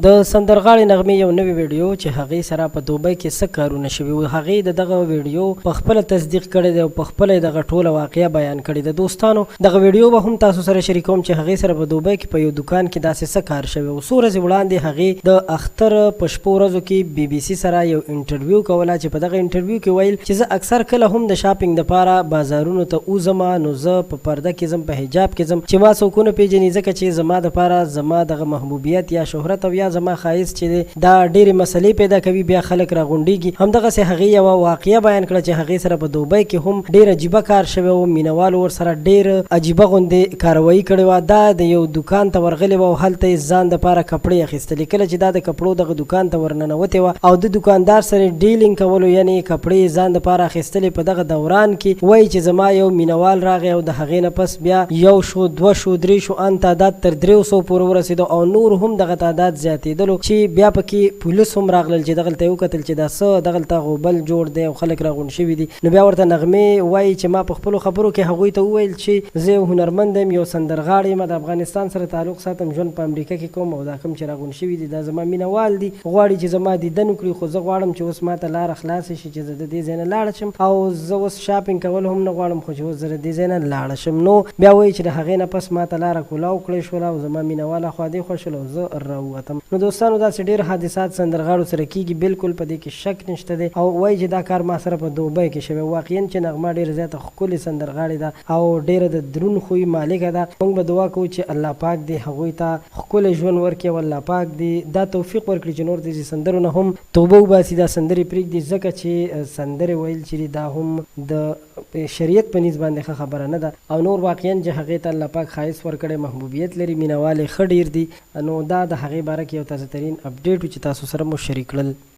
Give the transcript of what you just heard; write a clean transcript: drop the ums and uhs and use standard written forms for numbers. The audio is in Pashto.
د سندرغاړي نغمې یو نوې ویډیو چې هغې سره په دوبۍ کې څه کارونه شوي وو، هغې د دغه ویډیو په خپله تصدیق کړی دی او په خپله یې دغه ټوله واقعه بیان کړې ده. دوستانو دغه ویډیو به هم تاسو سره شریکوم چې هغې سره په دوبۍ کې په یو دکان کې داسې څه کار شوی و. څو ورځې وړاندې هغې د اختر په شپو ورځو کې BBC سره یو انټرویو کوله چې په دغه انټرویو کې ویل چې زه اکثر کله هم د شاپینګ دپاره بازارونو ته وځم، نو زه په پرده کې ځم، په حجاب کې ځم چې ما څوک ونه پېژني، ځکه چې زما دپاره زما دغه محبوبیت یا شهرت او یا زما ښایست چې دا ډېرې مسلې پیدا کوي، بیا خلک راغونډېږي. همدغسې هغې یوه واقعه بیان کړه چې هغې سره په دوبۍ کې هم ډېر عجیبه کار شوی و، مینوالو ورسره ډېر عجیبه غوندې کاروایي کړې وه. دا د یو دکان ته ورغلې وه او هلته یې ځان دپاره کپړې اخیستلې. کله چې دا د کپړو دغه دکان ته ورننوتې وه او د دکاندار سره ډیلینګ کولو، یعنې کپړې یې ځان دپاره اخیستلې، په دغه دوران کې وایي چې زما یو مینوال راغی او د هغې نه پس بیا یو شو، دوه شو، درې شو، ان تعداد تر 300 پورې ورسېدو او نور هم دغه تعداد زیاتېدلو چې بیا پکې پولیس هم راغلل چې دغلته یې وکتل چې دا څه دغلته غوبل جوړ دی او خلک راغونډ شوي دي. نو بیا ورته نغمې وایي چې ما په خپلو خبرو کې هغوی ته وویل چې زه یو هنرمند یم، یو سندرغاړی یم، د افغانستان سره تعلق ساتم، ژوند په امریکا کې کوم او دا کوم چې راغونډ شوي دي دا زما مینوال دي، غواړي چې زما دیدن وکړي، خو زه غواړم چې اوس ماته لاره خلاصه شي چې زه د دې ځای نه لاړه شم او زه اوس شاپینګ کول هم نه غواړم، خو چې اوس زه د دې ځای نه لاړه شم. نو بیا وایي چې د هغې نه پس ماته لاره کولاو کړی شوله او زما مینواله خوا دې خوښ شول او زه راووتم. نو دوستانو داسې ډېر حادثات سندرغاړو سره کېږي، بالکل په دې کې شک نشته دی او وایي چې دا کار ما سره په دوبۍ کې شوی. واقعا چې نغمه ډېره زیاته ښکلې سندرغاړې ده او ډېره د دروند خوی مالکه ده. موږ به دعا کوو چې الله پاک دې هغوی ته ښکلی ژوند ورکړي او الله پاک دې دا توفیق ورکړي چې نور دې سندرو نه هم توبه وباسي، دا سندرې پرېږدي، ځکه چې سندرې ویل چې دا هم د شریعت په نیز باندې ښه خبره نه ده او نور واقعا چې هغې ته الله پاک ښایست ورکړی، محبوبیت لري، مینهوال یې ښه ډېر دي. نو دا د هغې باره کې یو تازه ترین اپډیټ و چې تاسو سره مو شریک کړل.